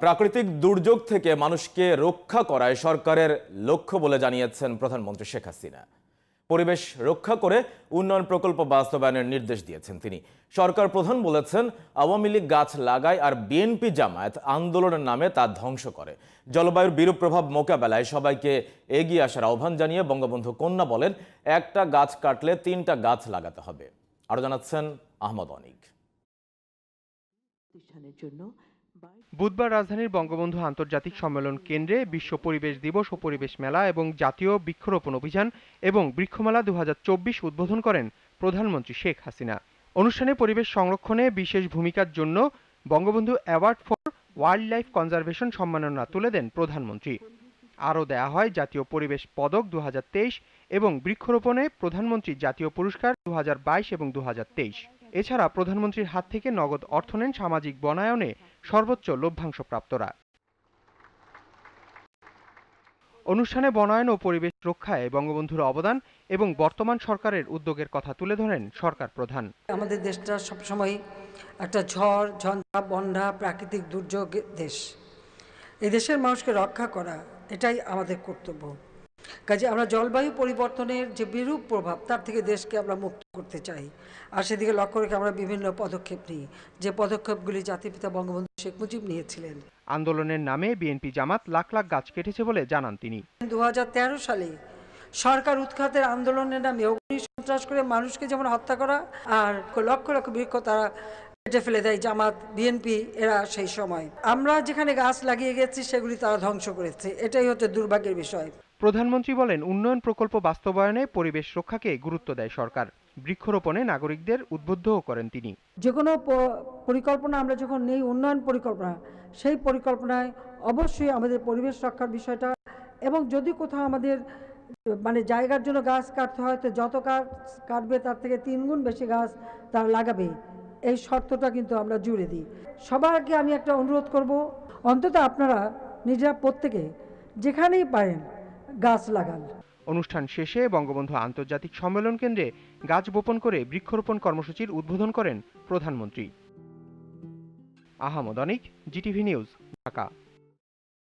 প্রাকৃতিক দুর্যোগ থেকে মানুষকে রক্ষা করাই সরকারের লক্ষ্য বলে জানিয়েছেন প্রধানমন্ত্রী শেখ হাসিনা। পরিবেশ রক্ষা করে উন্নয়ন প্রকল্প বাস্তবায়নের নির্দেশ দিয়েছেন তিনি। সরকার প্রধান বলেছেন, আওয়ামী লীগ গাছ লাগায় আর বিএনপি জামায়াত আন্দোলনের নামে তা ধ্বংস করে। জলবায়ুর বিরূপ প্রভাব মোকাবেলায় সবাইকে এগিয়ে আসার আহ্বান জানিয়ে বঙ্গবন্ধু কন্যা বলেন, একটা গাছ কাটলে 3টা গাছ লাগাতে হবে। আরো জানাচ্ছেন আহমদ অনিক। বুধবার রাজধানীর বঙ্গবন্ধু আন্তর্জাতিক সম্মেলন কেন্দ্রে বিশ্ব পরিবেশ দিবস ও পরিবেশ মেলা এবং জাতীয় বৃক্ষরোপণ অভিযান এবং বৃক্ষমেলা 2024 উদ্বোধন করেন প্রধানমন্ত্রী শেখ হাসিনা। অনুষ্ঠানে পরিবেশ সংরক্ষণে বিশেষ ভূমিকার জন্য Bangabandhu award for wild life conservation সম্মাননা তুলে দেন প্রধানমন্ত্রী। আরও দেয়া হয় জাতীয় পরিবেশ পদক 2023 এবং বৃক্ষরোপণে প্রধানমন্ত্রী জাতীয় পুরস্কার 2022 এবং 2023। এছাড়া প্রধানমন্ত্রীর হাত থেকে নগদ অর্থ নেন সামাজিক বনায়নে সর্বোচ্চ লভ্যাংশপ্রাপ্তরা। অনুষ্ঠানে বনায়ন ও পরিবেশ রক্ষায় বঙ্গবন্ধুর অবদান এবং বর্তমান সরকারের উদ্যোগের কথা তুলে ধরেন সরকার প্রধান। আমাদের দেশটা সবসময় একটা ঝড় ঝঞ্ঝা বন্যা প্রাকৃতিক দুর্যোগ দেশ। এই দেশের মানুষকে রক্ষা করা এটাই আমাদের কর্তব্য। কাজে আমরা জলবায়ু পরিবর্তনের যে বিরূপ প্রভাব তার থেকে দেশকে আমরা মুক্ত করতে চাই, আর সেদিকে লক্ষ্য রেখে আমরা বিভিন্ন পদক্ষেপ নিই, যে পদক্ষেপগুলি জাতির পিতা বঙ্গবন্ধু শেখ মুজিব নিয়েছিলেন। আন্দোলনের নামে বিএনপি জামাত লাখ লাখ গাছ কেটেছে বলে জানান তিনি। 2013 সালে সরকার উৎখাতের আন্দোলনের নামে অগ্নি সন্ত্রাস করে মানুষকে যেমন হত্যা করা আর লক্ষ লক্ষ বৃক্ষ তারা কেটে ফেলে দেয় জামাত বিএনপি এরা। সেই সময় আমরা যেখানে গাছ লাগিয়ে গেছি সেগুলি তারা ধ্বংস করেছে। এটাই হচ্ছে দুর্ভাগ্যের বিষয়। প্রধানমন্ত্রী বলেন, উন্নয়ন প্রকল্প বাস্তবায়নে পরিবেশ রক্ষাকে গুরুত্ব দেয় সরকার। বৃক্ষরোপণে নাগরিকদের উদ্বুদ্ধও করেন তিনি। যে কোনো পরিকল্পনা আমরা যখন নেই, উন্নয়ন পরিকল্পনা, সেই পরিকল্পনায় অবশ্যই আমাদের পরিবেশ রক্ষার বিষয়টা, এবং যদি কোথাও আমাদের জায়গার জন্য গাছ কাটতে হয় তো যত গাছ কাটবে তার থেকে 3 গুণ বেশি গাছ তারা লাগাবে, এই শর্তটা কিন্তু আমরা জুড়ে দিই। সবাইকে আমি একটা অনুরোধ করব, অন্তত আপনারা নিজেরা প্রত্যেকে যেখানেই পারেন গাছ লাগান। অনুষ্ঠান শেষে বঙ্গবন্ধু আন্তর্জাতিক সম্মেলন কেন্দ্রে গাছ বপন করে বৃক্ষরোপণ কর্মসূচির উদ্বোধন করেন প্রধানমন্ত্রী। আহমদ অনিক, জিটিভি নিউজ, ঢাকা।